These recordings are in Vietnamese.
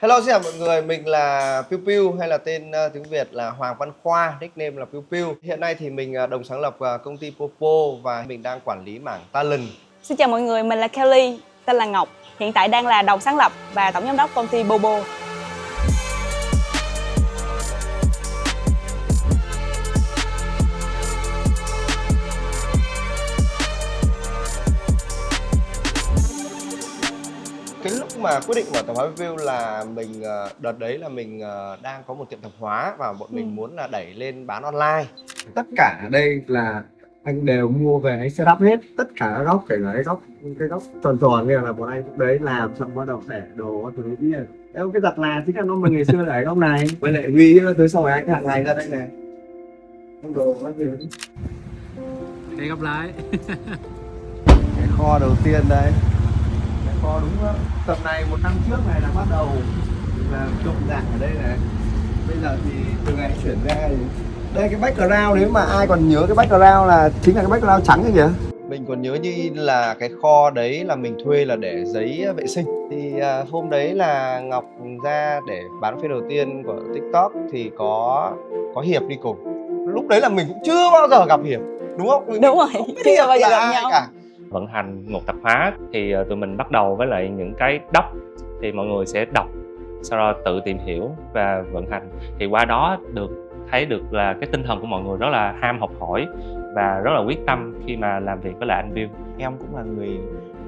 Hello, xin chào mọi người, mình là Piu Piu hay là tên tiếng Việt là Hoàng Văn Khoa, nickname là Piu Piu. Hiện nay thì mình đồng sáng lập công ty Popo và mình đang quản lý mảng talent. Xin chào mọi người, mình là Kelly, tên là Ngọc. Hiện tại đang là đồng sáng lập và tổng giám đốc công ty Popo. Cái lúc mà quyết định mở tạp hóa Piu Piu là mình đợt đấy là mình đang có một tiệm tạp hóa và bọn mình muốn là đẩy lên bán online. Tất cả ở đây là anh đều mua về anh setup hết, tất cả các góc, kể cả cái góc tròn tròn kia là bọn anh lúc đấy làm xong bắt đầu để đồ các thứ kia. Em cái giặt là chính là nó mình ngày xưa để góc này, với lại Huy thứ xong rồi anh hàng ngày ra đây này, không đồ các thứ. Cái góc lái. Cái kho đầu tiên đây, cái kho đúng đó. Tầm này một năm trước này là bắt đầu là trộn dạng ở đây này. Bây giờ thì từ ngày chuyển ra thì đây cái background, nếu mà ai còn nhớ cái background là chính là cái background trắng này kìa. Mình còn nhớ như là cái kho đấy là mình thuê là để giấy vệ sinh. Thì hôm đấy là Ngọc ra để bán phiên đầu tiên của TikTok thì có Hiệp đi cùng. Lúc đấy là mình cũng chưa bao giờ gặp Hiệp, đúng không? Mình Đúng rồi, không biết chưa Hiệp bao giờ là gặp ai nhau. cả. Vận hành một tạp hóa thì tụi mình bắt đầu với lại những cái doc, thì mọi người sẽ đọc sau đó tự tìm hiểu và vận hành, thì qua đó thấy được là cái tinh thần của mọi người rất là ham học hỏi và rất là quyết tâm khi mà làm việc với lại anh Bill. Em cũng là người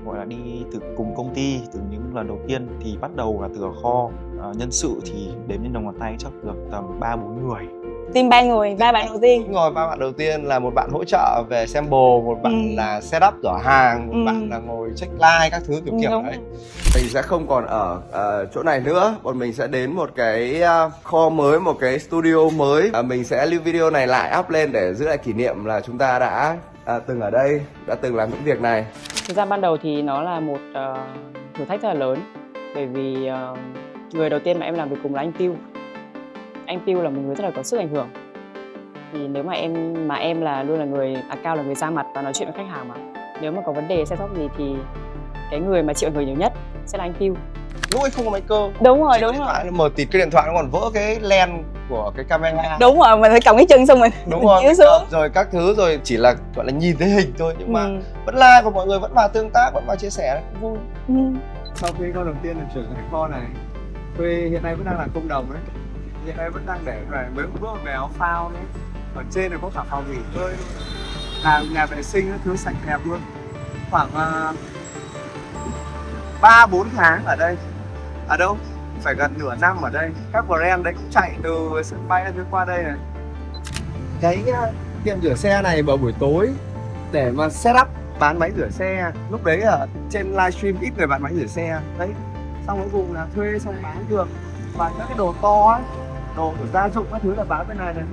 gọi là đi từ cùng công ty từ những lần đầu tiên, thì bắt đầu là từ ở kho. Nhân sự thì đếm trên đầu ngón tay chắc được tầm 3-4 người. Team 3 người, 3 bạn đầu tiên. Đúng rồi, 3 bạn đầu tiên là một bạn hỗ trợ về sample, một bạn là setup giỏ hàng, một bạn là ngồi check like các thứ kiểu Đúng đấy. rồi. Mình sẽ không còn ở chỗ này nữa, bọn mình sẽ đến một cái kho mới, một cái studio mới. Mình sẽ lưu video này lại up lên để giữ lại kỷ niệm là chúng ta đã từng ở đây, đã từng làm những việc này. Thực ra ban đầu thì nó là một thử thách rất là lớn, bởi vì người đầu tiên mà em làm việc cùng là anh Piu. Anh Piu là một người rất là có sức ảnh hưởng. Thì nếu mà em là luôn là người cao, là người ra mặt và nói chuyện với khách hàng mà. Nếu mà có vấn đề setup gì thì cái người mà chịu ảnh hưởng nhiều nhất sẽ là anh Piu. Lúc ấy không có máy cơ. Đúng rồi, Chỉ có điện thoại, nó mở tịt cái điện thoại nó còn vỡ cái len của cái camera. Đúng rồi, mình phải cầm cái chân xong mình Đúng rồi, chiếu xuống. rồi các thứ, rồi chỉ là gọi là nhìn thấy hình thôi, nhưng mà vẫn like và mọi người vẫn vào tương tác, vẫn vào chia sẻ, cũng vui. Sau khi con đầu tiên là chuyển sang cái kho này, Huy hiện nay vẫn đang là công đồng đấy, hiện nay vẫn đang để về mấy bước về áo phao đấy, ở trên này có cả phòng nghỉ ngơi, làm nhà vệ sinh các thứ sạch đẹp luôn. Khoảng 3-4 tháng ở đây, ở đâu phải gần nửa năm ở đây, các brand đấy cũng chạy từ sân bay đến qua đây này. Cái tiệm rửa xe này vào buổi tối để mà setup bán máy rửa xe, lúc đấy ở trên livestream ít người bán máy rửa xe đấy, xong cuối cùng là thuê xong bán được. Và các cái đồ to ấy, đồ của gia dụng các thứ là bán bên này này.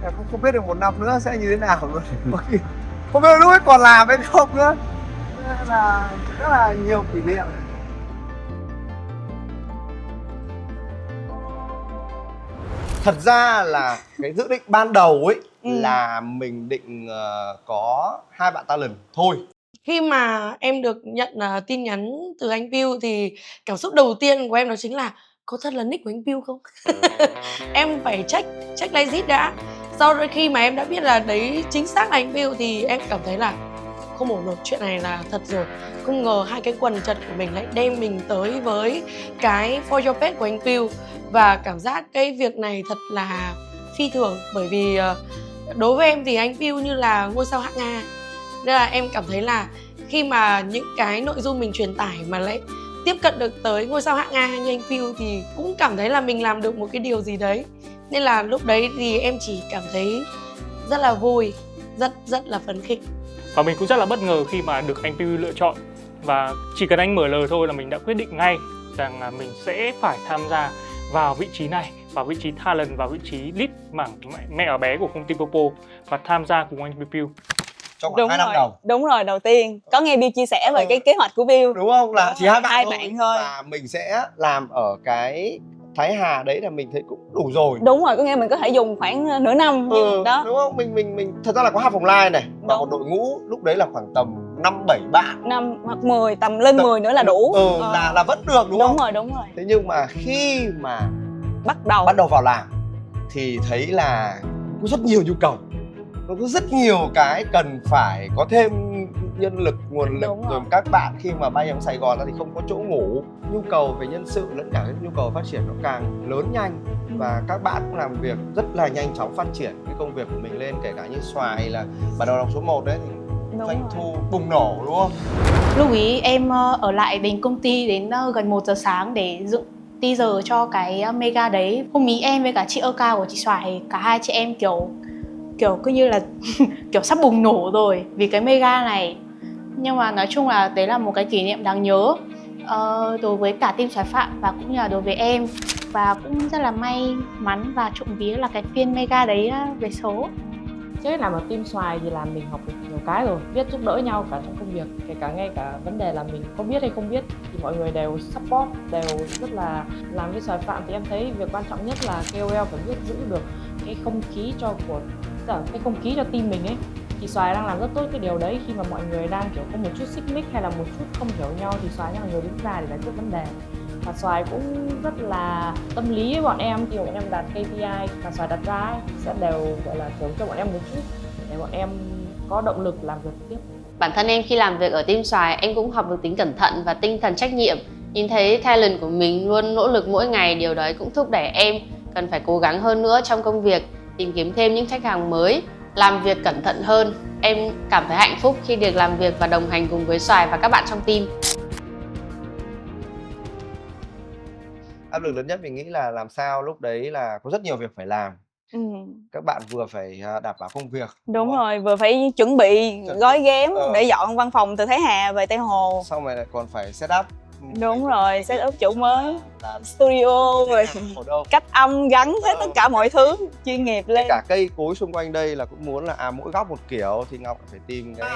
Em cũng không biết được một năm nữa sẽ như thế nào luôn. Không biết lúc ấy còn làm hay không nữa. Nên là rất là nhiều kỷ niệm. Thật ra là cái dự định ban đầu ấy là mình định có 2 bạn talent thôi. Khi mà em được nhận tin nhắn từ anh Piu thì cảm xúc đầu tiên của em đó chính là có thật là nick của anh Piu không? Em phải check legit đã. Sau đó khi mà em đã biết là đấy chính xác là anh Piu thì em cảm thấy là không ổn rồi, chuyện này là thật rồi. Không ngờ hai cái quần trật của mình lại đem mình tới với cái For Your Pet của anh Piu. Và cảm giác cái việc này thật là phi thường, bởi vì đối với em thì anh Piu như là ngôi sao hạng A. Nên là em cảm thấy là khi mà những cái nội dung mình truyền tải mà lại tiếp cận được tới ngôi sao hạng A như anh Piu thì cũng cảm thấy là mình làm được một cái điều gì đấy. Nên là lúc đấy thì em chỉ cảm thấy rất là vui, rất là phấn khích. Và mình cũng rất là bất ngờ khi mà được anh Piu lựa chọn. Và chỉ cần anh mở lời thôi là mình đã quyết định ngay rằng là mình sẽ phải tham gia vào vị trí này, vào vị trí talent, vào vị trí lead mảng mẹ ở bé của công ty Popo và tham gia cùng anh Piu. Trong khoảng 2 năm đầu. Đúng rồi, đầu tiên có nghe Bill chia sẻ về cái kế hoạch của Bill. Đúng không? Là chỉ 2 bạn thôi. Và mình sẽ làm ở cái Thái Hà đấy là mình thấy cũng đủ rồi. Đúng rồi, có nghĩa mình có thể dùng khoảng nửa năm đó. Đúng không? Mình thật ra là có 2 phòng live này và một đội ngũ lúc đấy là khoảng tầm 5-7 bạn 5 hoặc 10, tầm lên Tầm- 10 nữa là đủ. là vẫn được đúng không? Đúng rồi. Thế nhưng mà khi mà Bắt đầu bắt đầu vào làm thì thấy là có rất nhiều nhu cầu, nó có rất nhiều cái cần phải có thêm nhân lực, nguồn lực. Đúng rồi. Rồi các bạn khi mà bay vào Sài Gòn ra thì không có chỗ ngủ, nhu cầu về nhân sự lẫn cả cái nhu cầu phát triển nó càng lớn nhanh, và các bạn cũng làm việc rất là nhanh chóng, phát triển cái công việc của mình lên. Kể cả như Xoài là bắt đầu đọc số 1 đấy thì Đúng doanh rồi. thu bùng nổ đúng không? Lúc ý em ở lại đến công ty đến gần 1 giờ sáng để dựng teaser cho cái mega đấy. Hôm ý em với cả chị Ơ Ca của chị Xoài, cả hai chị em kiểu cứ như là kiểu sắp bùng nổ rồi vì cái mega này. Nhưng mà nói chung là đấy là một cái kỷ niệm đáng nhớ đối với cả team Xoài Phạm và cũng như là đối với em. Và cũng rất là may mắn và trộm vía là cái phiên mega đấy về số. Trước hết làm ở team Xoài thì là mình học được nhiều cái rồi, biết giúp đỡ nhau cả trong công việc, kể cả ngay cả vấn đề là mình có biết hay không biết thì mọi người đều support, đều rất là làm với Xoài Phạm. Thì em thấy việc quan trọng nhất là KOL phải biết giữ được cái không khí cái không khí cho team mình ấy. Thì Xoài đang làm rất tốt cái điều đấy. Khi mà mọi người đang kiểu có một chút xích mích hay là một chút không hiểu nhau thì Xoài là người đứng ra để giải quyết vấn đề. Và Xoài cũng rất là tâm lý với bọn em. Khi bọn em đặt KPI và Xoài đặt ra ấy, sẽ đều gọi là kiểu cho bọn em một chút để bọn em có động lực làm việc tiếp. Bản thân em khi làm việc ở team Xoài, em cũng học được tính cẩn thận và tinh thần trách nhiệm. Nhìn thấy talent của mình luôn nỗ lực mỗi ngày, điều đấy cũng thúc đẩy em cần phải cố gắng hơn nữa trong công việc, tìm kiếm thêm những khách hàng mới, làm việc cẩn thận hơn. Em cảm thấy hạnh phúc khi được làm việc và đồng hành cùng với Xoài và các bạn trong team. Áp lực lớn nhất mình nghĩ là làm sao lúc đấy là có rất nhiều việc phải làm. Các bạn vừa phải đảm bảo công việc, Đúng không? rồi, vừa phải chuẩn bị gói ghém Ờ. để dọn văn phòng từ Thái Hà về Tây Hồ. Xong rồi lại còn phải set up. Đúng rồi, set up chỗ mới, Là studio rồi ở đâu? cách âm gắn hết tất cả mọi thứ chuyên nghiệp lên. Cả cây cối xung quanh đây là cũng muốn là mỗi góc một kiểu thì Ngọc phải tìm cái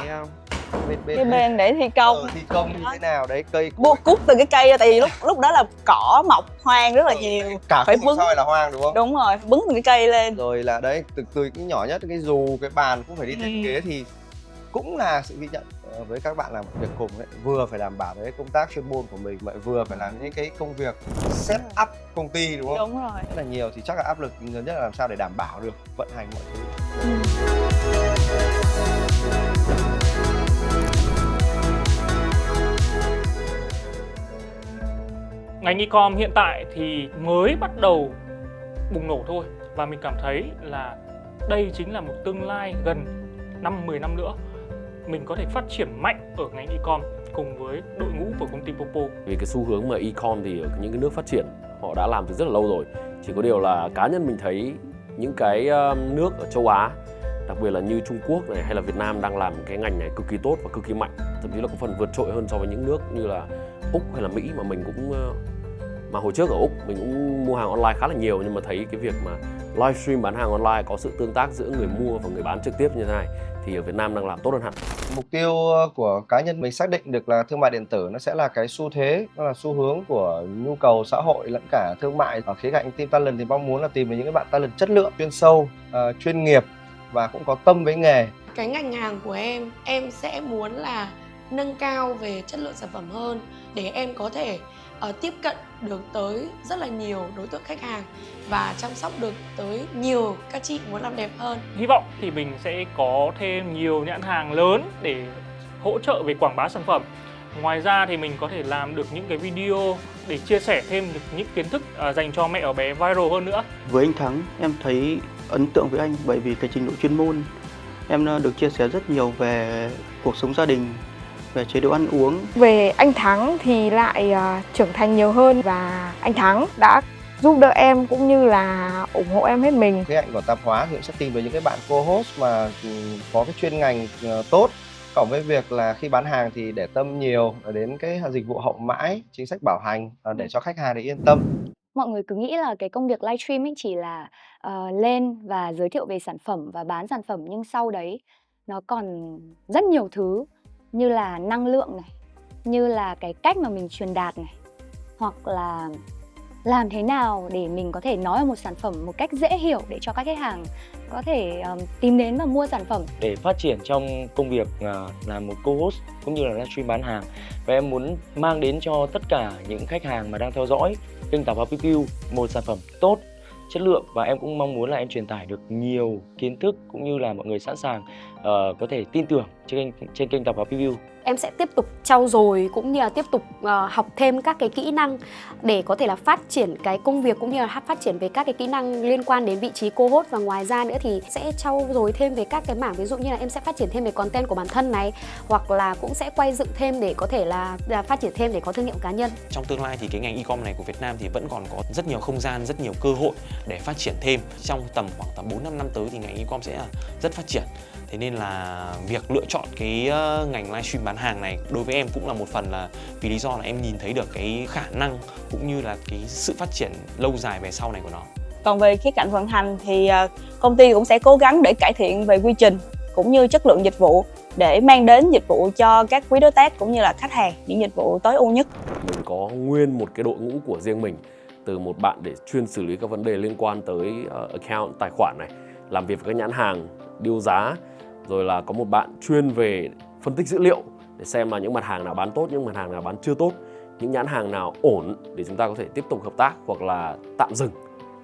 Cái bên để thi công. thi công như thế nào đấy, cây Mua cối. cút từ cái cây ra, tại vì lúc đó là cỏ mọc hoang rất là nhiều. Cả phải khu vực bứng. soi là hoang đúng không? Đúng rồi, bứng từ cái cây lên. Rồi là đấy, từ cái nhỏ nhất cái dù, cái bàn cũng phải đi thiết kế thì cũng là sự ghi nhận với các bạn làm việc cùng ấy. Vừa phải đảm bảo cái công tác chuyên môn của mình mà vừa phải làm những cái công việc set up công ty đúng không? Đúng rồi. Rất là nhiều thì chắc là áp lực lớn nhất là làm sao để đảm bảo được vận hành mọi thứ. Ngành e-com hiện tại thì mới bắt đầu bùng nổ thôi, và mình cảm thấy là đây chính là một tương lai gần 5-10 năm nữa mình có thể phát triển mạnh ở ngành e-com cùng với đội ngũ của công ty Popo. Vì cái xu hướng mà e-com thì ở những cái nước phát triển họ đã làm từ rất là lâu rồi. Chỉ có điều là cá nhân mình thấy những cái nước ở châu Á, đặc biệt là như Trung Quốc này hay là Việt Nam đang làm cái ngành này cực kỳ tốt và cực kỳ mạnh, thậm chí là có phần vượt trội hơn so với những nước như là Úc hay là Mỹ mà mình cũng mà hồi trước ở Úc mình cũng mua hàng online khá là nhiều, nhưng mà thấy cái việc mà livestream bán hàng online có sự tương tác giữa người mua và người bán trực tiếp như thế này thì ở Việt Nam đang làm tốt hơn hẳn. Mục tiêu của cá nhân mình xác định được là thương mại điện tử nó sẽ là cái xu thế, nó là xu hướng của nhu cầu xã hội lẫn cả thương mại. Ở khía cạnh team talent thì mong muốn là tìm được những cái bạn talent chất lượng, chuyên sâu, chuyên nghiệp và cũng có tâm với nghề. Cái ngành hàng của em sẽ muốn là nâng cao về chất lượng sản phẩm hơn để em có thể tiếp cận được tới rất là nhiều đối tượng khách hàng và chăm sóc được tới nhiều các chị muốn làm đẹp hơn. Hy vọng thì mình sẽ có thêm nhiều nhãn hàng lớn để hỗ trợ về quảng bá sản phẩm. Ngoài ra thì mình có thể làm được những cái video để chia sẻ thêm được những kiến thức dành cho mẹ ở bé viral hơn nữa. Với anh Thắng, em thấy ấn tượng với anh bởi vì cái trình độ chuyên môn. Em được chia sẻ rất nhiều về cuộc sống gia đình, về chế độ ăn uống. Về anh Thắng thì lại trưởng thành nhiều hơn, và anh Thắng đã giúp đỡ em cũng như là ủng hộ em hết mình. Cái cạnh của tạp hóa thì cũng sẽ tìm được những cái bạn co-host mà có cái chuyên ngành tốt, cộng với việc là khi bán hàng thì để tâm nhiều đến cái dịch vụ hậu mãi, chính sách bảo hành để cho khách hàng để yên tâm. Mọi người cứ nghĩ là cái công việc livestream ấy chỉ là lên và giới thiệu về sản phẩm và bán sản phẩm, nhưng sau đấy nó còn rất nhiều thứ như là năng lượng này, như là cái cách mà mình truyền đạt này, hoặc là làm thế nào để mình có thể nói về một sản phẩm một cách dễ hiểu để cho các khách hàng có thể tìm đến và mua sản phẩm. Để phát triển trong công việc làm một co-host cũng như là livestream bán hàng, và em muốn mang đến cho tất cả những khách hàng mà đang theo dõi kênh Tạp hóa Piu Piu một sản phẩm tốt, chất lượng, và em cũng mong muốn là em truyền tải được nhiều kiến thức cũng như là mọi người sẵn sàng có thể tin tưởng trên kênh Tạp hóa Piu Piu. Em sẽ tiếp tục trau dồi cũng như là tiếp tục học thêm các cái kỹ năng để có thể là phát triển cái công việc cũng như là phát triển về các cái kỹ năng liên quan đến vị trí co-host. Và ngoài ra nữa thì sẽ trau dồi thêm về các cái mảng, ví dụ như là em sẽ phát triển thêm về content của bản thân này, hoặc là cũng sẽ quay dựng thêm để có thể là phát triển thêm để có thương hiệu cá nhân. Trong tương lai thì cái ngành e-com này của Việt Nam thì vẫn còn có rất nhiều không gian, rất nhiều cơ hội để phát triển thêm. Trong khoảng tầm 4-5 năm tới thì ngành e-com sẽ rất phát triển. Thế nên là việc lựa chọn cái ngành livestream bán hàng này đối với em cũng là một phần là vì lý do là em nhìn thấy được cái khả năng cũng như là cái sự phát triển lâu dài về sau này của nó. Còn về khía cạnh vận hành thì công ty cũng sẽ cố gắng để cải thiện về quy trình cũng như chất lượng dịch vụ để mang đến dịch vụ cho các quý đối tác cũng như là khách hàng những dịch vụ tối ưu nhất. Mình có nguyên một cái đội ngũ của riêng mình, từ một bạn để chuyên xử lý các vấn đề liên quan tới account, tài khoản này, làm việc với các nhãn hàng, deal giá, rồi là có một bạn chuyên về phân tích dữ liệu để xem là những mặt hàng nào bán tốt, những mặt hàng nào bán chưa tốt, những nhãn hàng nào ổn để chúng ta có thể tiếp tục hợp tác hoặc là tạm dừng.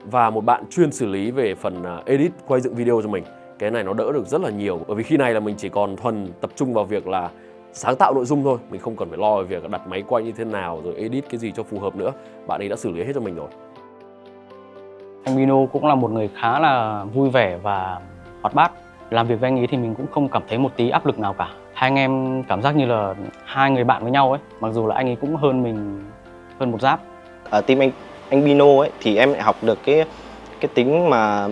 Và một bạn chuyên xử lý về phần edit, quay dựng video cho mình. Cái này nó đỡ được rất là nhiều, bởi vì khi này là mình chỉ còn thuần tập trung vào việc là sáng tạo nội dung thôi. Mình không cần phải lo về việc đặt máy quay như thế nào rồi edit cái gì cho phù hợp nữa. Bạn ấy đã xử lý hết cho mình rồi. Anh Bino cũng là một người khá là vui vẻ và hoạt bát. Làm việc với anh ấy thì mình cũng không cảm thấy một tí áp lực nào cả. Hai anh em cảm giác như là hai người bạn với nhau ấy, mặc dù là anh ấy cũng hơn mình hơn một giáp. Ở team anh Bino ấy thì em lại học được cái tính mà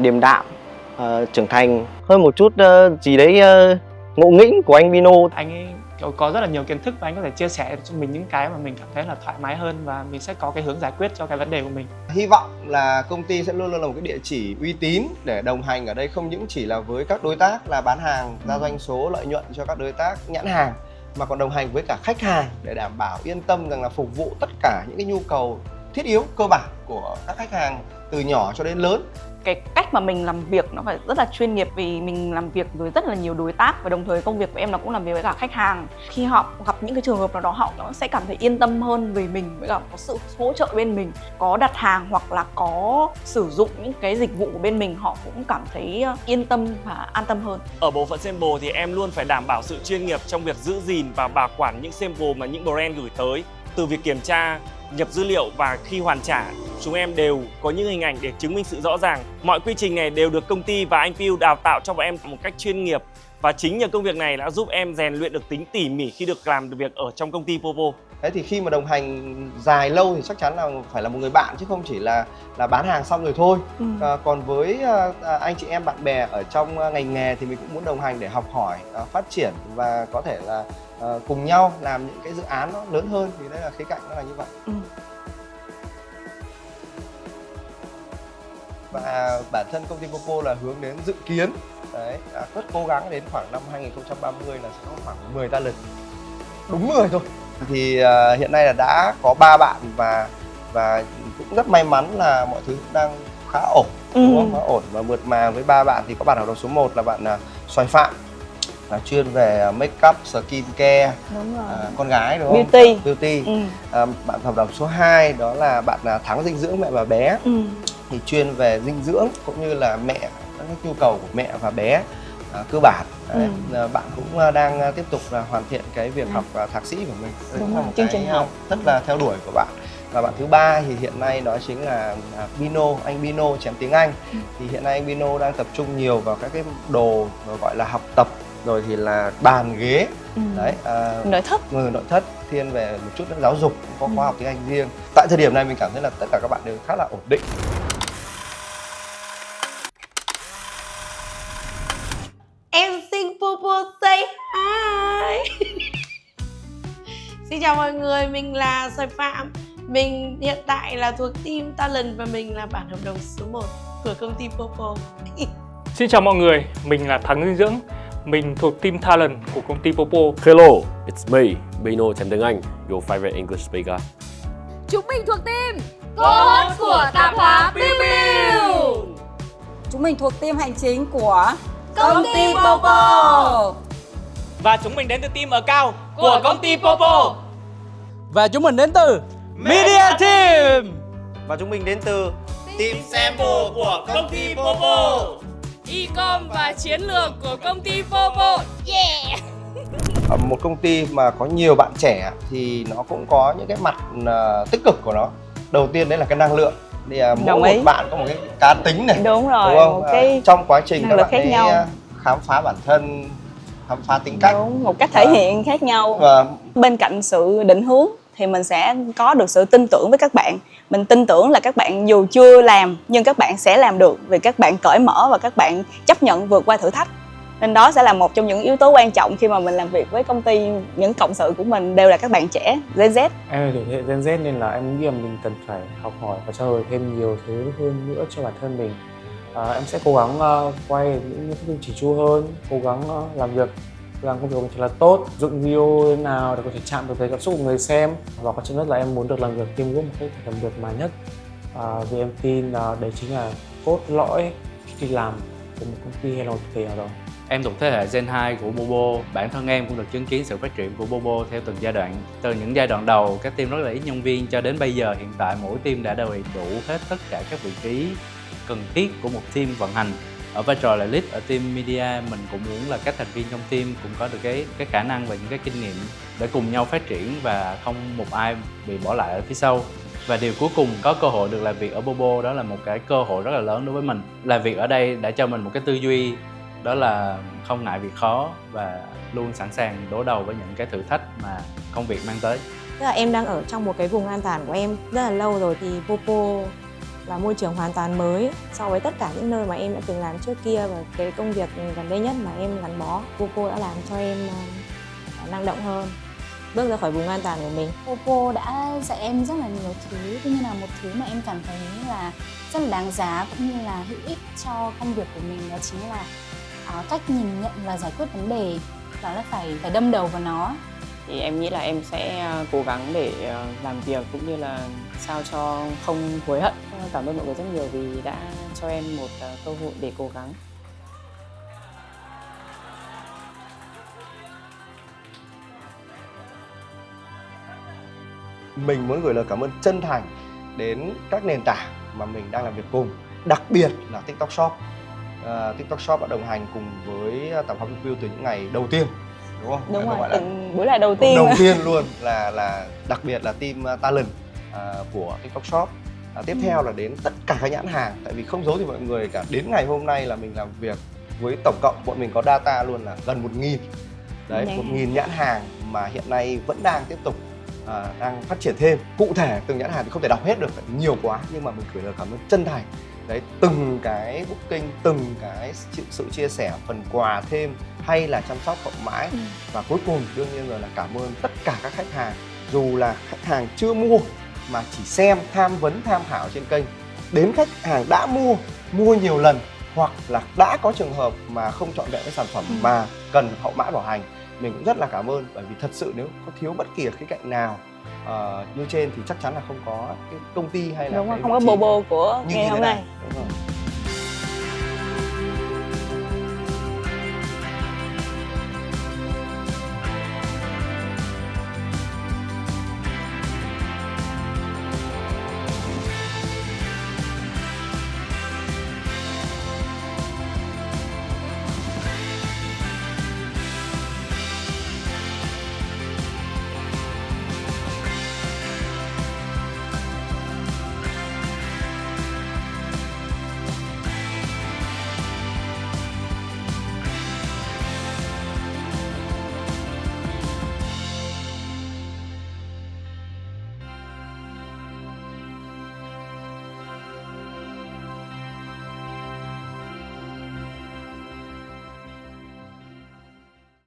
điềm đạm, trưởng thành hơn một chút gì đấy ngộ nghĩnh của anh Bino. Anh ấy có rất là nhiều kiến thức và anh có thể chia sẻ cho mình những cái mà mình cảm thấy là thoải mái hơn và mình sẽ có cái hướng giải quyết cho cái vấn đề của mình. Hy vọng là công ty sẽ luôn luôn là một cái địa chỉ uy tín để đồng hành ở đây, không những chỉ là với các đối tác là bán hàng ra doanh số lợi nhuận cho các đối tác nhãn hàng, mà còn đồng hành với cả khách hàng để đảm bảo yên tâm rằng là phục vụ tất cả những cái nhu cầu thiết yếu cơ bản của các khách hàng từ nhỏ cho đến lớn. Cái cách mà mình làm việc nó phải rất là chuyên nghiệp, vì mình làm việc với rất là nhiều đối tác và đồng thời công việc của em là cũng làm việc với cả khách hàng. Khi họ gặp những cái trường hợp nào đó họ sẽ cảm thấy yên tâm hơn về mình, với cả có sự hỗ trợ bên mình, có đặt hàng hoặc là có sử dụng những cái dịch vụ của bên mình, họ cũng cảm thấy yên tâm và an tâm hơn. Ở bộ phận sample thì em luôn phải đảm bảo sự chuyên nghiệp trong việc giữ gìn và bảo quản những sample mà những brand gửi tới. Từ việc kiểm tra, nhập dữ liệu và khi hoàn trả, chúng em đều có những hình ảnh để chứng minh sự rõ ràng. Mọi quy trình này đều được công ty và anh Piu đào tạo cho bọn em một cách chuyên nghiệp, và chính nhờ công việc này đã giúp em rèn luyện được tính tỉ mỉ khi được làm việc ở trong công ty Popo. Thế thì khi mà đồng hành dài lâu thì chắc chắn là phải là một người bạn chứ không chỉ là bán hàng xong rồi thôi. Còn với anh chị em bạn bè ở trong ngành nghề thì mình cũng muốn đồng hành để học hỏi, phát triển và có thể là cùng nhau làm những cái dự án nó lớn hơn, thì đấy là khía cạnh nó là như vậy. Và bản thân công ty Popo là hướng đến dự kiến đấy, rất cố gắng đến khoảng năm 2030 là sẽ có khoảng 10 talent, đúng người thôi. Thì hiện nay là đã có 3 bạn và cũng rất may mắn là mọi thứ cũng đang khá ổn, đúng không? Khá ổn và mượt mà. Với 3 bạn thì có bạn hợp đồng số 1 là bạn Xoài Phạm, là chuyên về make up, skin care, con gái đúng không? Beauty. Bạn hợp đồng số 2 đó là bạn Thắng Dinh Dưỡng Mẹ và Bé, thì chuyên về dinh dưỡng cũng như là các nhu cầu của mẹ và bé cơ bản. Bạn cũng đang tiếp tục hoàn thiện cái việc học thạc sĩ của mình. Đúng là một chương trình học rất là theo đuổi của bạn. Và bạn thứ 3 thì hiện nay đó chính là Bino, anh Bino chém tiếng Anh. Thì hiện nay anh Bino đang tập trung nhiều vào các cái đồ gọi là học tập, rồi thì là bàn ghế, đấy, nội thất thiên về một chút giáo dục, cũng có khóa học tiếng Anh riêng. Tại thời điểm này mình cảm thấy là tất cả các bạn đều khá là ổn định. Em xin Popo say hi. Xin chào mọi người, mình là Xoài Phạm. Mình hiện tại là thuộc team Talent và mình là bản hợp đồng số 1 của công ty Popo. Xin chào mọi người, mình là Thắng Dinh Dưỡng. Mình thuộc team Talent của công ty Popo. Hello, it's me, Bino chém tiếng Anh, your favorite English speaker. Chúng mình thuộc team Co-host của tạp hóa Piu Piu. Chúng mình thuộc team hành chính của Công ty Popo. Và chúng mình đến từ team ở cao của công ty Popo. Và chúng mình đến từ Media Team. Và chúng mình đến từ Team Sample của công ty Popo. E-com và chiến lược của công ty Popo. Yeah. Ở một công ty mà có nhiều bạn trẻ thì nó cũng có những cái mặt tích cực của nó. Đầu tiên đấy là cái năng lượng. Thì mỗi một bạn có một cái cá tính này. Đúng rồi, đúng không? một cái trong quá trình các bạn khác nhau. Khám phá bản thân, khám phá tính cách. Đúng, một cách thể hiện khác nhau. Và bên cạnh sự định hướng thì mình sẽ có được sự tin tưởng với các bạn. Mình tin tưởng là các bạn dù chưa làm nhưng các bạn sẽ làm được vì các bạn cởi mở và các bạn chấp nhận vượt qua thử thách. Nên đó sẽ là một trong những yếu tố quan trọng khi mà mình làm việc với công ty. Những cộng sự của mình đều là các bạn trẻ Gen Z. Em là thế hệ Gen Z nên là em nghĩ là mình cần phải học hỏi và trao dồi thêm nhiều thứ hơn nữa cho bản thân mình. Em sẽ cố gắng quay những phim chỉn chu hơn, cố gắng làm việc, làm công việc của mình thật là tốt, dựng video thế nào để có thể chạm được tới cảm xúc của người xem. Và quan trọng nhất là em muốn được làm việc teamwork một cách làm được mà nhất. Vì em tin là đấy chính là cốt lõi khi làm của một công ty hay là một thể nào đó. Em thuộc thế hệ Gen 2 của Bobo. Bản thân em cũng được chứng kiến sự phát triển của Bobo theo từng giai đoạn. Từ những giai đoạn đầu, các team rất là ít nhân viên cho đến bây giờ hiện tại mỗi team đã đầy đủ hết tất cả các vị trí cần thiết của một team vận hành. Ở vai trò là lead ở team media, mình cũng muốn là các thành viên trong team cũng có được cái khả năng và những cái kinh nghiệm để cùng nhau phát triển và không một ai bị bỏ lại ở phía sau. Và điều cuối cùng có cơ hội được làm việc ở Bobo đó là một cái cơ hội rất là lớn đối với mình. Làm việc ở đây đã cho mình một cái tư duy đó là không ngại việc khó và luôn sẵn sàng đối đầu với những cái thử thách mà công việc mang tới. Tức là em đang ở trong một cái vùng an toàn của em rất là lâu rồi, thì Popo là môi trường hoàn toàn mới so với tất cả những nơi mà em đã từng làm trước kia. Và cái công việc gần đây nhất mà em gắn bó, Popo đã làm cho em năng động hơn, bước ra khỏi vùng an toàn của mình. Popo đã dạy em rất là nhiều thứ, tuy nhiên là một thứ mà em cảm thấy là rất là đáng giá cũng như là hữu ích cho công việc của mình, đó chính là cách nhìn nhận và giải quyết vấn đề, đó là phải đâm đầu vào nó. Thì em nghĩ là em sẽ cố gắng để làm việc cũng như là sao cho không hối hận. Cảm ơn mọi người rất nhiều vì đã cho em một cơ hội để cố gắng. mình muốn gửi lời cảm ơn chân thành đến các nền tảng mà mình đang làm việc cùng, đặc biệt là TikTok Shop. TikTok Shop đã đồng hành cùng với tạp hóa Piu Piu từ những ngày đầu tiên, đúng không? Đúng rồi, buổi live đầu tiên. Đầu tiên luôn là đặc biệt là team talent của TikTok Shop. Tiếp theo là đến tất cả các nhãn hàng, tại vì không giấu thì mọi người cả đến ngày hôm nay là mình làm việc với tổng cộng bọn mình có data luôn là gần 1.000. Đấy, 1.000 nhãn hàng mà hiện nay vẫn đang tiếp tục đang phát triển thêm. Cụ thể từng nhãn hàng thì không thể đọc hết được, nhiều quá, nhưng mà mình gửi lời cảm ơn chân thành. Đấy, từng cái booking, từng cái sự chia sẻ, phần quà thêm hay là chăm sóc hậu mãi. Và cuối cùng đương nhiên rồi là cảm ơn tất cả các khách hàng, dù là khách hàng chưa mua mà chỉ xem, tham vấn, tham khảo trên kênh, đến khách hàng đã mua nhiều lần, hoặc là đã có trường hợp mà không trọn vẹn với sản phẩm mà cần hậu mãi bảo hành. Mình cũng rất là cảm ơn, bởi vì thật sự nếu có thiếu bất kỳ khía cạnh nào như trên thì chắc chắn là không có cái công ty hay là đúng, không có Bobo của ngày hôm nay. Đúng rồi.